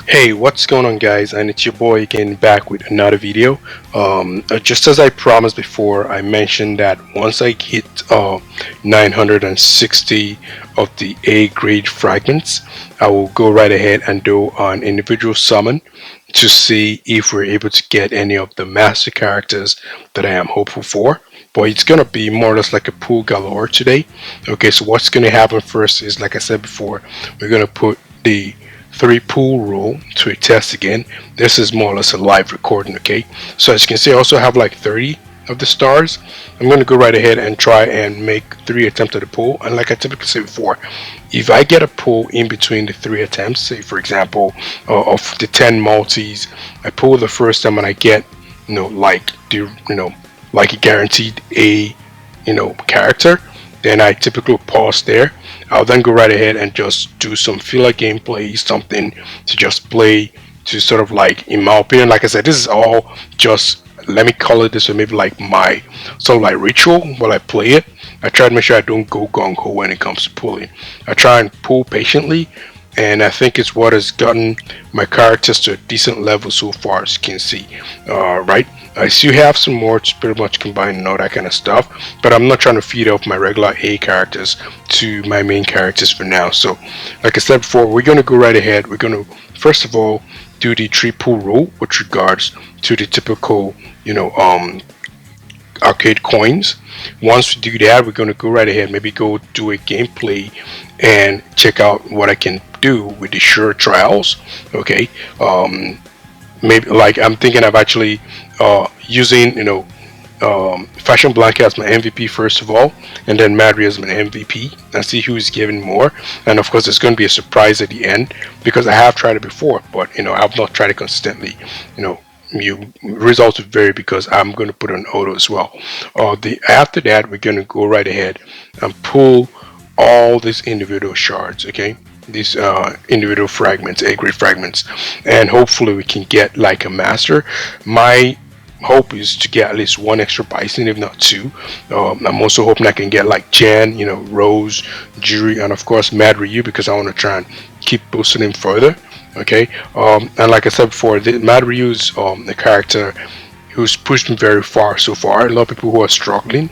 Hey, what's going on, guys? And it's your boy again, back with another video. Just as I promised before, I mentioned that once I hit 960 of the A grade fragments, I will go right ahead and do an individual summon to see if we're able to get any of the master characters that I am hopeful for. But it's gonna be more or less like a pool galore today. Okay, so what's gonna happen first is, like I said before, we're gonna put the 3 pool rule to a test again. This is more or less a live recording. Okay, so as you can see, I also have like 30 of the stars. I'm going to go right ahead and try and make 3 attempts at a pull, and like I typically say before, if I get a pull in between the 3 attempts, say for example of the 10 multis, I pull the first time and I get like like a guaranteed A character, then I typically pause there. I'll then go right ahead and just do some filler gameplay, something to just play to sort of, like, in my opinion, like I said, this is all just, let me call it this way, maybe like my sort of like ritual while I play it. I try to make sure I don't go gung-ho when it comes to pulling. I try and pull patiently, and I think it's what has gotten my characters to a decent level so far, as you can see. Right, I still have some more to pretty much combine and all that kind of stuff, but I'm not trying to feed off my regular A characters to my main characters for now. So like I said before, we're going to go right ahead. We're going to first of all do the 3 pool rule with regards to the typical arcade coins. Once we do that, we're going to go right ahead, maybe go do a gameplay and check out what I can do with the sure trials. Okay, maybe, like, I'm thinking of actually using Fashion Blanket as my MVP first of all, and then Madri as my MVP, and see who's giving more. And of course, there's going to be a surprise at the end, because I have tried it before, but I've not tried it consistently. Results will vary, because I'm going to put on auto as well. After that, we're going to go right ahead and pull all these individual shards. Okay, these individual fragments, A grade fragments, and hopefully we can get like a master. My hope is to get at least 1 extra bison, if not 2. I'm also hoping I can get like Jan, Rose, Jury, and of course Mad Ryu, because I want to try and keep boosting him further. Okay, and like I said before, Mad Ryu is a character who's pushed me very far so far. A lot of people who are struggling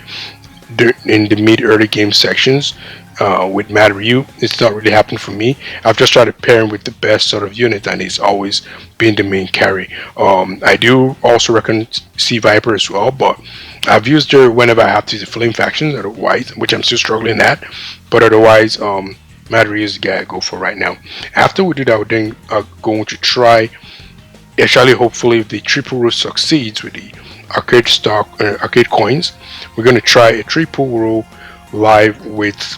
in the mid-early game sections with Mad Ryu, it's not really happened for me. I've just tried to pair him with the best sort of unit, and he's always been the main carry. I do also reckon Sea Viper as well, but I've used her whenever I have to use the Flame factions, otherwise, which I'm still struggling at. But otherwise, Mad Ryu is the guy I go for right now. After we do that, we're then going to try, actually, hopefully, if the triple route succeeds with the arcade coins, we're going to try a 3 pool rule live with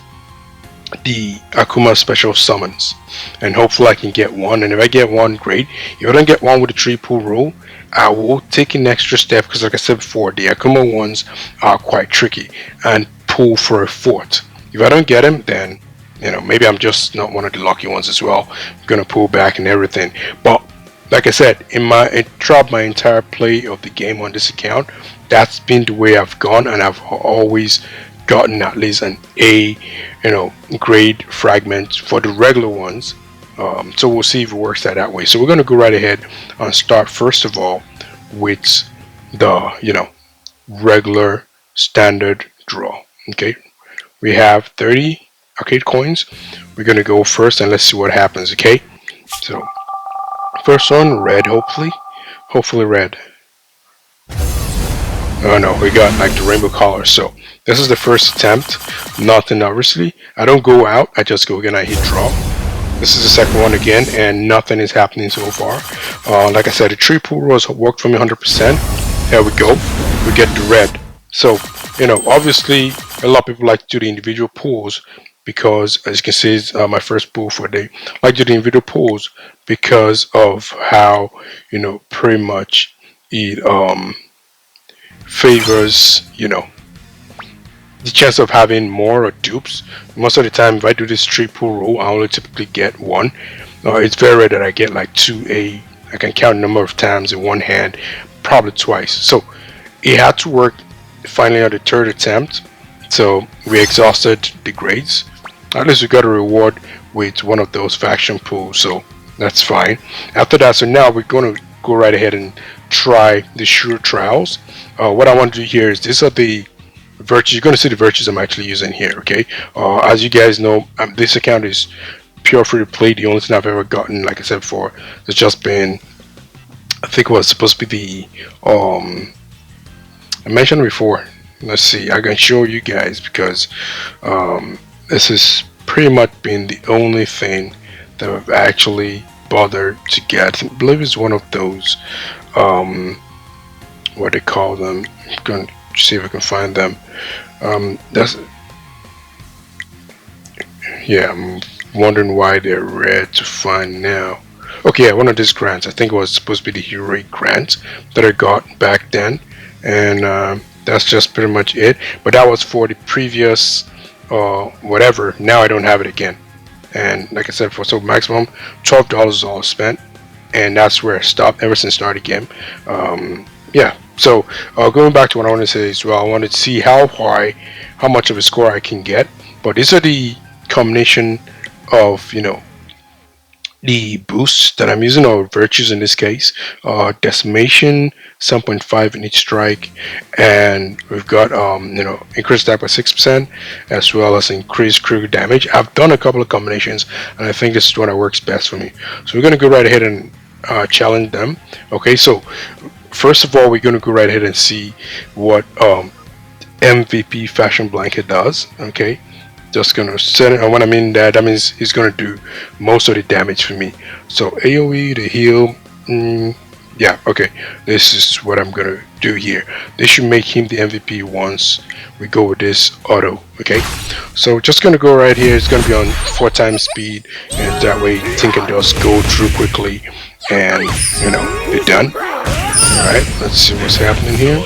the Akuma special summons, and hopefully I can get 1. And if I get 1, great. If I don't get 1 with the 3 pool rule, I will take an extra step, because like I said before, the Akuma ones are quite tricky, and pull for a 4th. If I don't get him, then maybe I'm just not one of the lucky ones as well. I'm gonna pull back and everything. But like I said, throughout my entire play of the game on this account, that's been the way I've gone, and I've always gotten at least an A grade fragment for the regular ones. So we'll see if it works that way. So we're going to go right ahead and start first of all with the regular standard draw. Okay, we have 30 arcade coins. We're going to go first, and let's see what happens. Okay, so first one, red. Hopefully red. Oh no, we got like the rainbow color. So this is the first attempt. Nothing, obviously. I don't go out, I just go again. I hit draw. This is the second one again, and nothing is happening so far. Like I said, the 3 pool rules worked for me 100%. There we go. We get the red. So obviously a lot of people like to do the individual pools, because as you can see, it's my first pool for the day. I like to do the individual pools because of how pretty much it favors the chance of having more or dupes. Most of the time, if I do this 3 pool rule, I only typically get 1. It's very rare that I get like 2A. I can count the number of times in one hand, probably twice. So it had to work finally on the 3rd attempt. So we exhausted the grades. At least we got a reward with one of those faction pools. So That's fine. After that, so now we're going to go right ahead and try the sure trials. What I want to do here is these are the virtues. You're going to see the virtues I'm actually using here. Okay. As you guys know, this account is pure free to play. The only thing I've ever gotten, like I said before, has just been, I think it was supposed to be the I mentioned before. Let's see, I can show you guys because this has pretty much been the only thing that I've actually bothered to get. I believe it's one of those what they call them. I'm going to see if I can find them. That's, yeah, I'm wondering why they're rare to find now. Okay, yeah, one of these grants. I think it was supposed to be the heroic grant that I got back then, and that's just pretty much it. But that was for the previous whatever. Now I don't have it again, and like I said, for so maximum $12 is all spent, and that's where I stopped ever since started game. Yeah. So going back to what I want to say as well, I wanted to see how high, how much of a score I can get. But these are the combination of, you know, the boosts that I'm using, or virtues in this case. Decimation 7.5 in each strike, and we've got you know, increased attack by 6%, as well as increased critical damage. I've done a couple of combinations, and I think this is one that works best for me. So we're going to go right ahead and challenge them. Okay, so first of all, we're going to go right ahead and see what MVP Fashion Blanket does. Okay, just gonna set it, and when I mean that, that means he's gonna do most of the damage for me. So AoE, the heal, yeah, okay, this is what I'm gonna do here. This should make him the MVP once we go with this auto. Okay, so just gonna go right here. It's gonna be on 4 times speed, and that way thing can just go through quickly and, you know, be done. Alright, let's see what's happening here.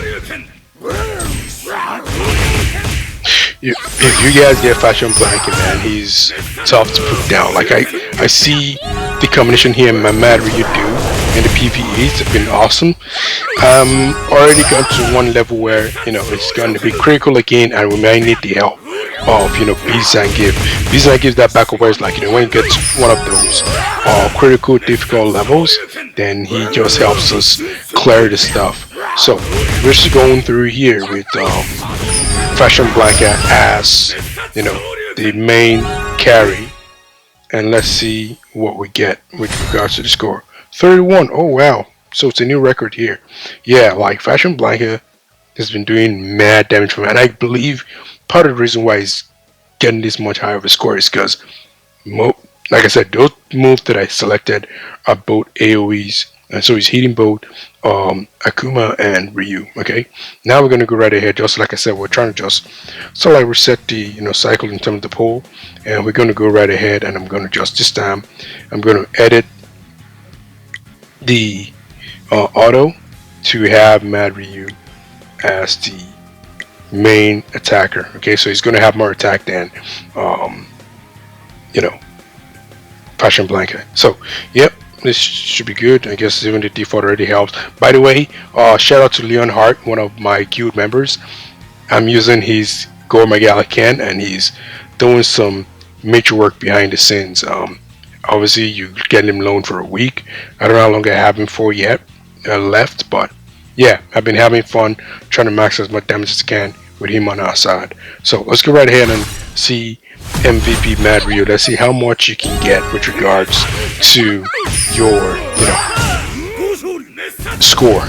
If you guys get Fashion Blanket, man, he's tough to put down. Like I see the combination here in my Mad Ryu do, and the PvEs have been awesome. Already got to one level where, you know, it's going to be critical again, and we may need the help of, you know, B-Zangief. B-Zangief, that back over is like, you know, when you get to one of those critical difficult levels, then he just helps us clear the stuff. So we're just going through here with Fashion Blanket as, you know, the main carry, and let's see what we get with regards to the score. 31. Oh wow, so it's a new record here. Yeah, like Fashion Blanket has been doing mad damage for me, and I believe part of the reason why he's getting this much higher of a score is because, like I said, those moves that I selected are both AoEs, and so he's hitting both Akuma and Ryu. Okay, now we're gonna go right ahead. Just like I said, we're trying to just sort of like reset the, you know, cycle in terms of the poll, and we're gonna go right ahead, and I'm gonna just this time I'm gonna edit the auto to have Mad Ryu as the main attacker. Okay, so he's gonna have more attack than you know, Fashion Blanket. So yep, this should be good. I guess even the default already helps. By the way, shout out to Leon Hart, one of my guild members. I'm using his Gore Megalican, and he's doing some major work behind the scenes. Obviously, you get him loaned for a week. I don't know how long I have him for yet left, but yeah, I've been having fun trying to max as much damage as I can with him on our side. So let's go right ahead and see MVP Mad Ryu. Let's see how much you can get with regards to your, you know, score.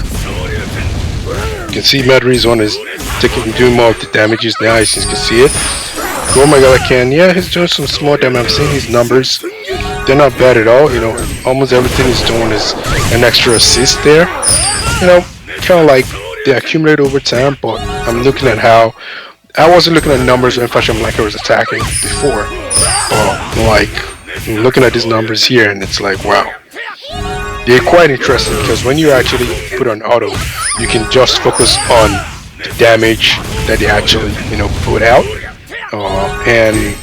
You can see Mad Ryu's one is doing more of the damages now, as you can see it. Oh my god, I can. Yeah, he's doing some small damage. I'm seeing his numbers. They're not bad at all. You know, almost everything he's doing is an extra assist there. You know, kind of like they accumulate over time, but I'm looking at how I wasn't looking at numbers when Fashion Blanket was attacking before, but like I'm looking at these numbers here, and it's like, wow, they're quite interesting, because when you actually put on auto, you can just focus on the damage that they actually, you know, put out, and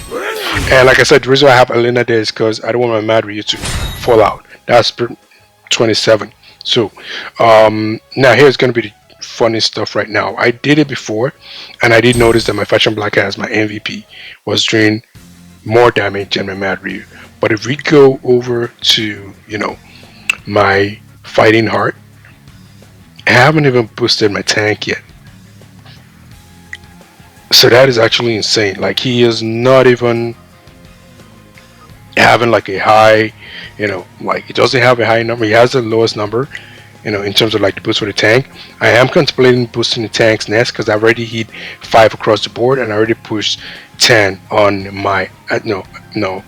like I said, the reason why I have Elena there is because I don't want my Mad Ryu to fall out. That's 27. So now here's going to be the funny stuff right now. I did it before, and I did notice that my Fashion Blanket as my MVP was doing more damage than my Mad Ryu. But if we go over to, my fighting heart, I haven't even boosted my tank yet. So that is actually insane. Like, he is not even having like a high, like, he doesn't have a high number. He has the lowest number, in terms of like the boost for the tank. I am contemplating boosting the tanks next because I've already hit 5 across the board and I already pushed 10 on my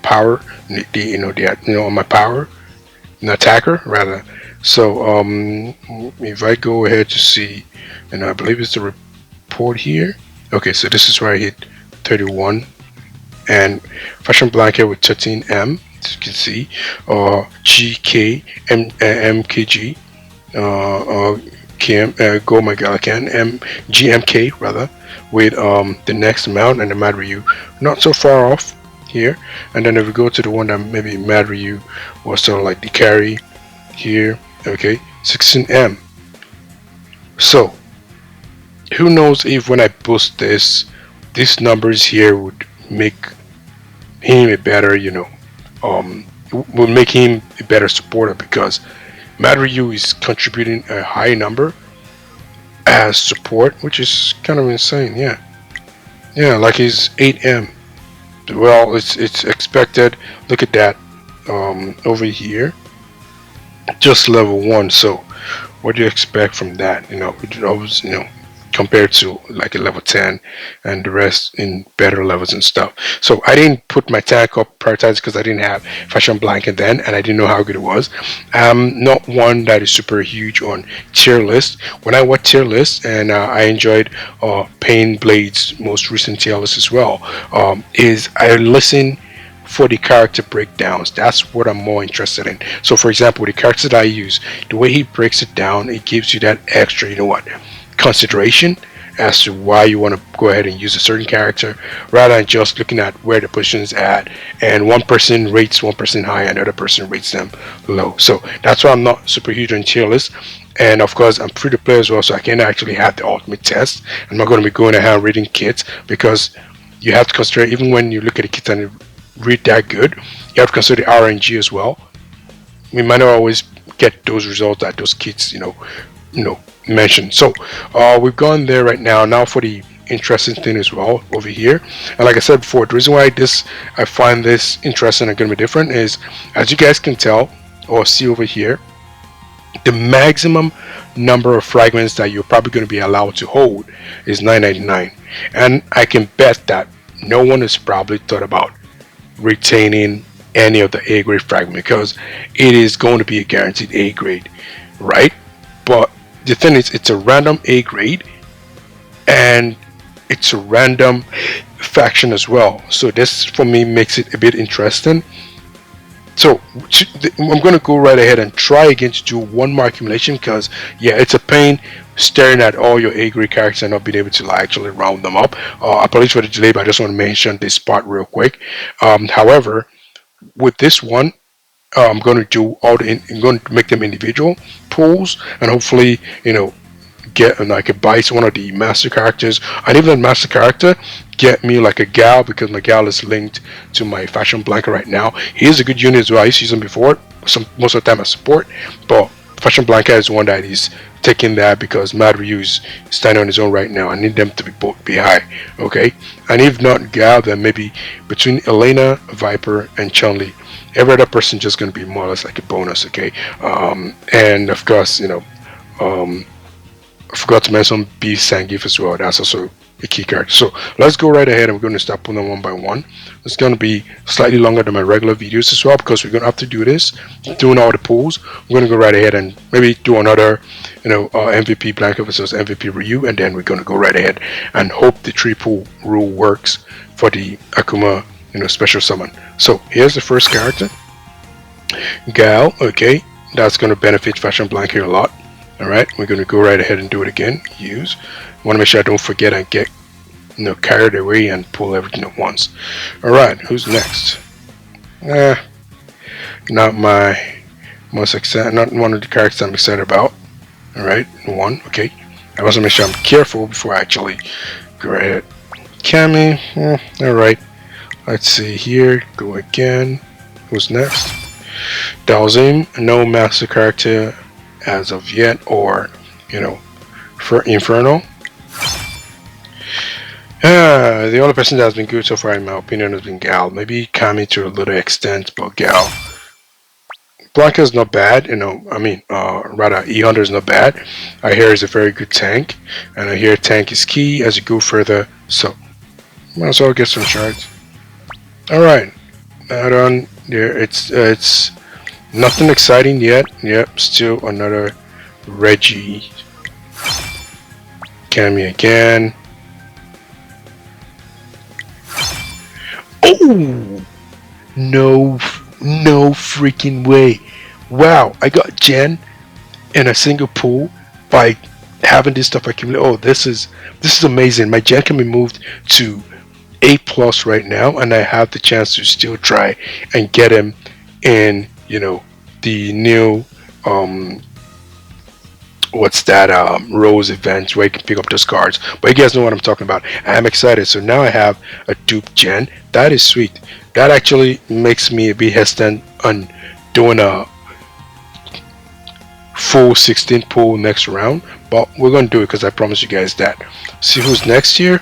power, on my power, attacker rather. So if I go ahead to see, I believe it's the report here. Okay, so this is where I hit 31 and fashion blanket with 13M, as you can see, GK MKG, Go My Galakan GMK rather, with the next amount and the Mad Ryu not so far off here. And then if we go to the one that maybe Mad Ryu was sort of like the carry here, okay, 16M. So who knows if when I boost this, these numbers here would make him a better, will make him a better supporter, because Mad Ryu is contributing a high number as support, which is kind of insane. Yeah, like he's 8M. Well, it's expected. Look at that, over here, just level 1. So what do you expect from that? It always, compared to like a level 10 and the rest in better levels and stuff. So I didn't put my tank up prioritized because I didn't have Fashion Blanket then, and I didn't know how good it was. Not one that is super huge on tier list. When I watch tier list, and I enjoyed Pain Blade's most recent tier list as well, is I listen for the character breakdowns. That's what I'm more interested in. So for example, the characters that I use, the way he breaks it down, it gives you that extra, consideration as to why you want to go ahead and use a certain character, rather than just looking at where the position is at and one person rates one person high and another person rates them low. So that's why I'm not super huge on tier lists. And of course, I'm free to play as well, so I can actually have the ultimate test. I'm not going to be going ahead and reading kits, because you have to consider, even when you look at the kits and read that good, you have to consider the RNG as well. We might not always get those results that those kits mentioned. So we've gone there right now. Now for the interesting thing as well over here, and like I said before, the reason why I find this interesting and going to be different is, as you guys can tell or see over here, the maximum number of fragments that you're probably going to be allowed to hold is 999, and I can bet that no one has probably thought about retaining any of the A grade fragment, because it is going to be a guaranteed A grade, right? But the thing is, it's a random A grade and it's a random faction as well. So this for me makes it a bit interesting. So I'm going to go right ahead and try again to do one more accumulation, because yeah, it's a pain staring at all your A grade characters and not being able to actually round them up. Apologies for the delay, but I just want to mention this part real quick. However, with this one, I'm going to do I'm going to make them individual pools, and hopefully, get like a buy one of the master characters, and even master character get me like a gal, because my gal is linked to my fashion blanket right now. He is a good unit as well. I used to use him before, most of the time as support, but fashion blanket is one that is taking that, because Mad Ryu is standing on his own right now. I need them to be both be high, okay? And if not gal, then maybe between Elena, Viper, and Chun-Li, every other person just going to be more or less like a bonus, okay? And of course, I forgot to mention B Sangif as well. That's also a key character. So let's go right ahead, and we're going to start pulling them one by one. It's going to be slightly longer than my regular videos as well, because we're going to have to do this, doing all the pulls. We're going to go right ahead and maybe do another, MVP blanket versus MVP Ryu, and then we're going to go right ahead and hope the 3-pull rule works for the Akuma, special summon. So here's the first character, Gal. Okay, that's going to benefit Fashion Blanket a lot. Alright, we're going to go right ahead and do it again. Use. I want to make sure I don't forget and get carried away and pull everything at once. Alright, who's next? Not my most excited, not one of the characters I'm excited about. Alright, one, okay. I want to make sure I'm careful before I actually go right ahead. Cammy, alright. Let's see here, go again. Who's next? Dalzim, no master character as of yet, or you know, for Inferno. The only person that has been good so far, in my opinion, has been Gal. Maybe Kami to a little extent, but Gal. Blanca's not bad, you know. I mean, rather, E-Hunter is not bad. I hear he's a very good tank, and I hear tank is key as you go further. So, might as well get some shards. All right, add on there. It's nothing exciting yet. Yep, still another Reggie. Cammy again. Oh no, no freaking way! Wow, I got Jen in a single pool by having this stuff accumulate. Oh, this is amazing. My Jen can be moved to A plus right now, and I have the chance to still try and get him in, you know, the new what's that Rose event where you can pick up those cards. But you guys know what I'm talking about. I'm excited. So now I have a dupe Gen. That is sweet. That actually makes me a bit hesitant on doing a full 16 pull next round, but we're gonna do it because I promised you guys that. See who's next here?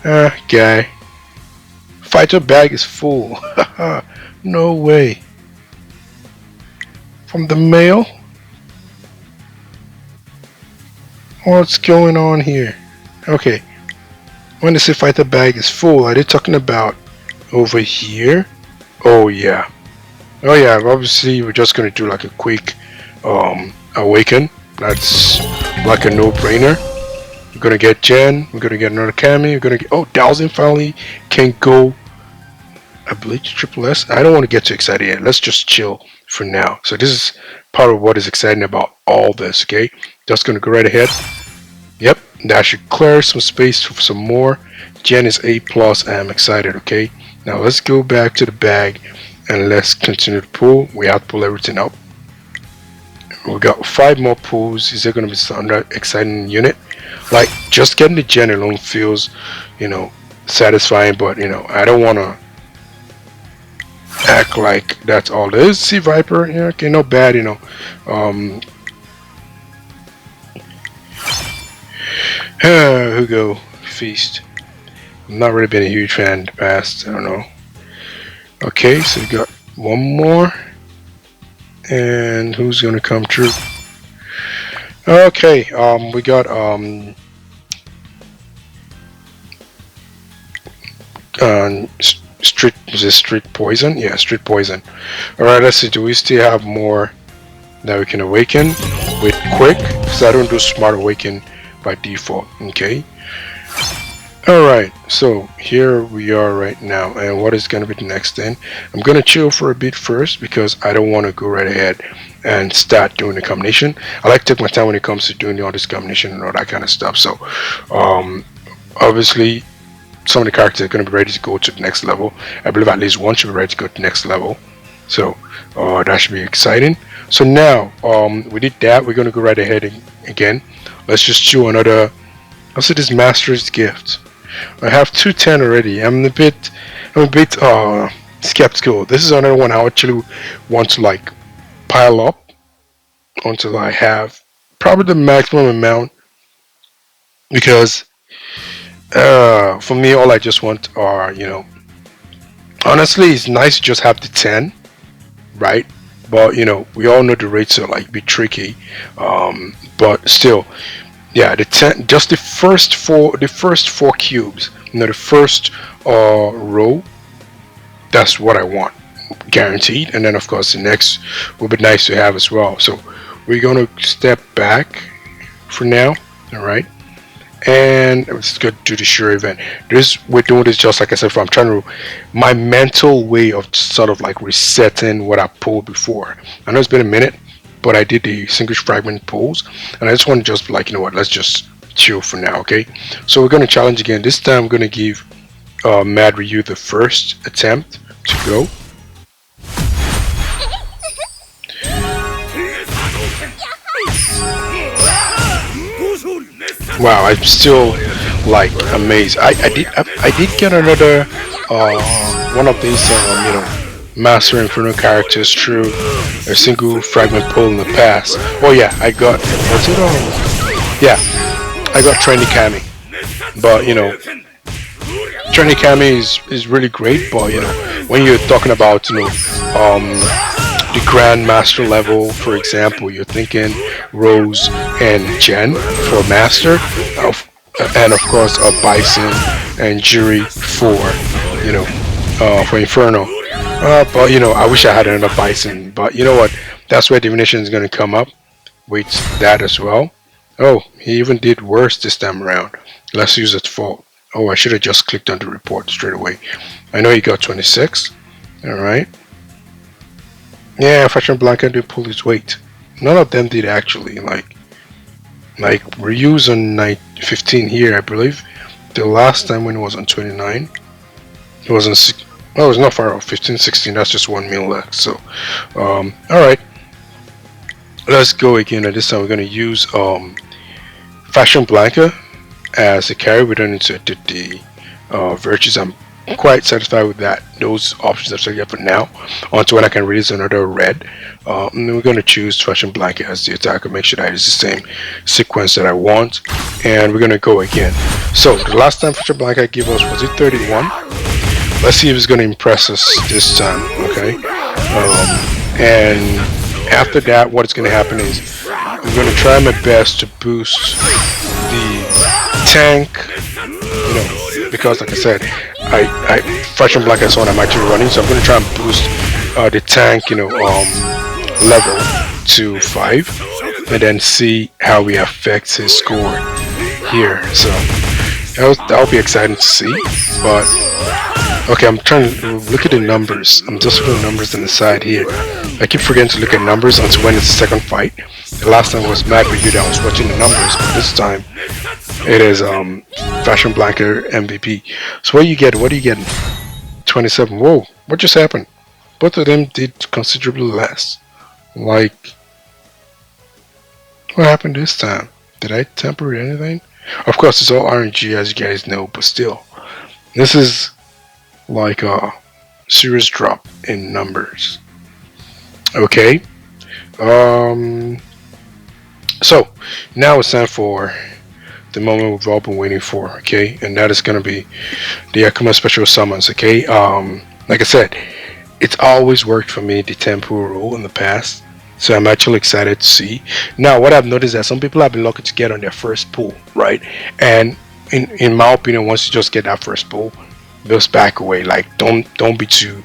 Guy. Fighter bag is full. No way. From the mail? What's going on here? Okay. When they say fighter bag is full, are they talking about over here? Oh yeah. Oh yeah, obviously we're just gonna do like a quick awaken. That's like a no-brainer. We're gonna get Jen, we're gonna get another Cammy, we're gonna get Dowsing finally can go I believe triple S. I don't want to get too excited yet. Let's just chill for now. So this is part of what is exciting about all this, okay? Just gonna go right ahead. Yep, that should clear some space for some more. Jen is A plus. I'm excited, okay? Now let's go back to the bag and let's continue to pull. We have to pull everything up. We got 5 more pulls. Is there gonna be some exciting unit? Like just getting the Jen alone feels, you know, satisfying, but you know, I don't wanna act like that's all there is. Sea Viper, yeah, okay, not bad, you know. Hugo Feast. I'm not really been a huge fan in the past. I don't know. Okay, so we got one more, and who's gonna come true? Okay, we got street poison. Yeah, street poison. All right, let's see. Do we still have more that we can awaken with quick? Because I don't do smart awaken by default. Okay. All right. So here we are right now, and what is going to be the next thing? I'm going to chill for a bit first because I don't want to go right ahead and start doing the combination. I like to take my time when it comes to doing all this combination and all that kind of stuff. So obviously some of the characters are going to be ready to go to the next level. I believe at least one should be ready to go to the next level. So that should be exciting. So now we did that. We're going to go right ahead again. Let's just do another. Let's see this Master's Gift. I have 210 already. I'm a bit skeptical. This is another one I actually want to like pile up until I have probably the maximum amount, because for me all I just want are, you know, honestly it's nice to just have the 10, right? But you know, we all know the rates are like be tricky, but still, yeah, the 10, just the first four cubes, you know, the first row, that's what I want, guaranteed. And then of course the next will be nice to have as well. So we're gonna step back for now. All right, and let's go to the sure event. We're doing this just like I said, I'm trying to my mental way of sort of like resetting what I pulled before. I know it's been a minute, but I did the single fragment pulls, and I just want to just like, you know what, let's just chill for now. Okay, so we're going to challenge again. This time I'm going to give Mad Ryu the first attempt to go. Wow, I'm still like amazed. I did get another one of these you know, master Inferno characters through a single fragment pull in the past. Oh yeah, I got, was it all? Yeah, I got Trendy Kami. But you know, Trendy Kami is really great, but you know, when you're talking about, you know, the Grandmaster level, for example, you're thinking Rose and Jen for Master, and of course Bison and Jury for, you know, for Inferno. But you know, I wish I had another Bison. But you know what? That's where Divination is going to come up with that as well. Oh, he even did worse this time around. Let's use it for. Oh, I should have just clicked on the report straight away. I know he got 26. All right. Yeah, Fashion Blanca did pull his weight. None of them did actually. Like Ryu's on 15 here, I believe. The last time when it was on 29, it was on 6. Oh, it's not far off. 15, 16. That's just 1 mil left. So, all right. Let's go again. And this time we're gonna use Fashion Blanca as a carry. We don't need to edit the virtues. I'm quite satisfied with that. Those options are set for now. Onto when I can release another red. And then we're going to choose Fashion Blanket as the attacker. Make sure that it's the same sequence that I want. And we're going to go again. So the last time Fashion Blanket gave us, was it 31? Let's see if it's going to impress us this time. Okay. And after that, what's going to happen is I'm going to try my best to boost the tank, you know, because like I said, I Fashion Black is one I'm actually running, so I'm going to try and boost the tank, you know, level to 5, and then see how we affect his score here. So that'll be exciting to see. But okay, I'm trying to look at the numbers. I'm just looking at numbers on the side here. I keep forgetting to look at numbers until when it's the second fight. The last time was Mad with you that I was watching the numbers, but this time it is Fashion Blanca MVP. So what are you getting? What are you getting? 27. Whoa, what just happened? Both of them did considerably less. Like, what happened this time? Did I temper anything? Of course, it's all RNG, as you guys know, but still, this is like a serious drop in numbers. Okay. So now it's time for the moment we've all been waiting for. Okay, and that is going to be the Akuma special summons. Okay. Like I said, it's always worked for me, the tempo rule in the past. So I'm actually excited to see. Now, what I've noticed is that some people have been lucky to get on their first pull, right? And in my opinion, once you just get that first pull, just back away. Like, don't be too,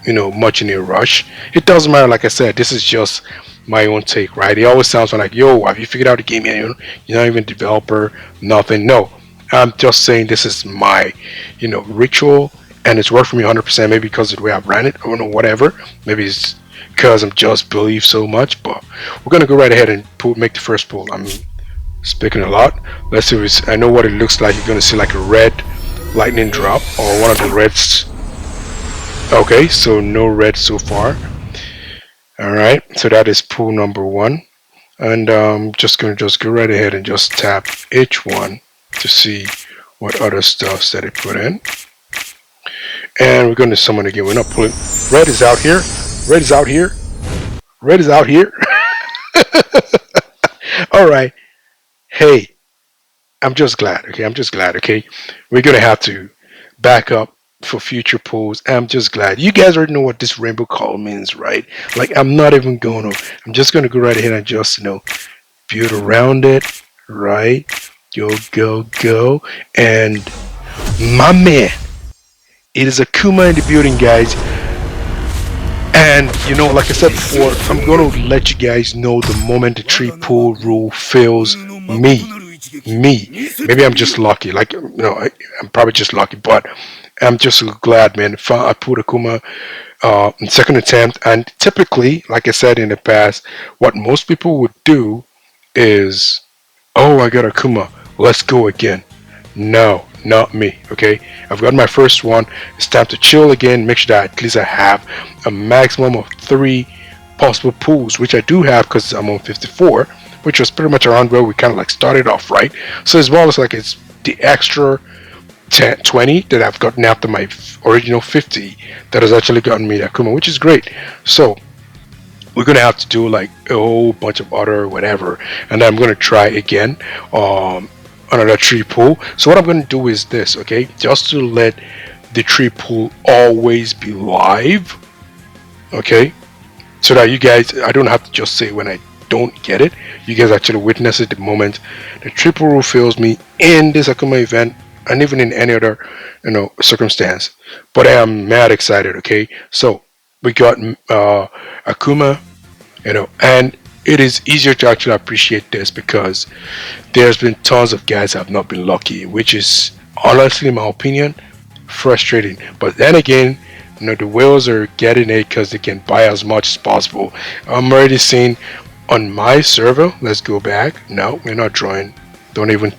you know, much in a rush. It doesn't matter. Like I said, this is just my own take, right? It always sounds like, yo, have you figured out the game yet? You're not even a developer, nothing. No, I'm just saying this is my, you know, ritual, and it's worked for me 100%. Maybe because of the way I've ran it, I don't know, whatever. Maybe it's because I'm just believe so much. But we're gonna go right ahead and make the first pull. I'm speaking a lot. Let's see if it's, I know what it looks like. You're gonna see like a red lightning drop or one of the reds. Okay, so no red so far. All right, so that is pull number 1, and just gonna go right ahead and just tap H1 to see what other stuff that it put in, and we're going to summon again. We're not pulling. Red is out here. Red is out here. Red is out here. All right. Hey, I'm just glad. Okay, I'm just glad. Okay, we're gonna have to back up for future pulls. I'm just glad. You guys already know what this rainbow call means, right? Like, I'm not even going to. I'm just going to go right ahead and just, you know, build around it, right? Go. And my man, it is Akuma in the building, guys. And, you know, like I said before, I'm going to let you guys know the moment the 3-pull rule fails me. Maybe I'm just lucky. Like, you know, I'm probably just lucky, but I'm just glad, man. I pulled Akuma in second attempt, and typically, like I said in the past, what most people would do is, oh, I got Akuma, let's go again. No, not me. Okay, I've got my first one. It's time to chill again. Make sure that at least I have a maximum of 3 possible pulls, which I do have because I'm on 54, which was pretty much around where we kind of like started off, right? So as well as like it's the extra 10, 20 that I've gotten after my original 50 that has actually gotten me the Akuma, which is great. So we're gonna have to do like a whole bunch of other whatever, and then I'm gonna try again another tree pull. So what I'm gonna do is this, okay, just to let the tree pull always be live, okay, so that you guys, I don't have to just say when I don't get it, you guys actually witness it the moment the triple rule fails me in this Akuma event and even in any other, circumstance. But I am mad excited, okay. So we got Akuma, and it is easier to actually appreciate this because there's been tons of guys that have not been lucky, which is honestly, in my opinion, frustrating. But then again, the whales are getting it because they can buy as much as possible. I'm already seeing on my server. Let's go back. No, we're not drawing. Don't even.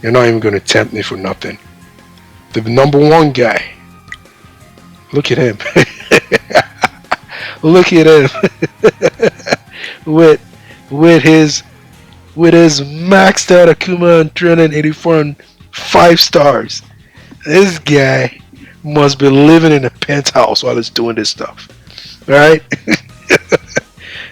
You're not even going to tempt me for nothing. The number one guy. Look at him. Look at him. with his maxed out Akuma and 384 and 5 stars. This guy must be living in a penthouse while he's doing this stuff. Alright?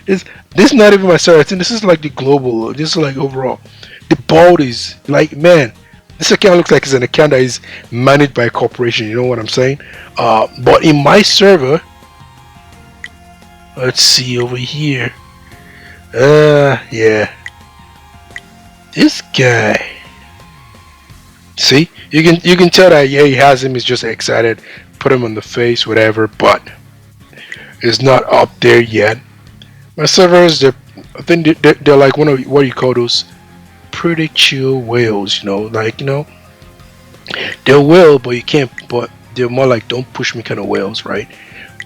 This is not even my server. I think this is like the global. This is like overall. The board is like, man, this account looks like it's an account that is managed by a corporation. You know what I'm saying? But in my server, let's see over here. Yeah, this guy. See, you can tell that, yeah, he has him. He's just excited. Put him on the face, whatever. But it's not up there yet. My servers, I think they're like one of what you call those pretty chill whales. They're whale, but you can't. But they're more like don't push me kind of whales, right?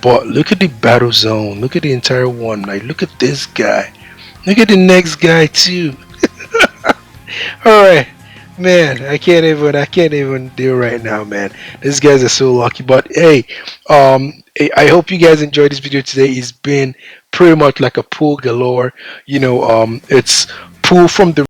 But look at the battle zone. Look at the entire one. Like, look at this guy. Look at the next guy too. All right, man. I can't even do it right now, man. These guys are so lucky. But hey, I hope you guys enjoyed this video today. It's been pretty much like a pool galore. It's pool from the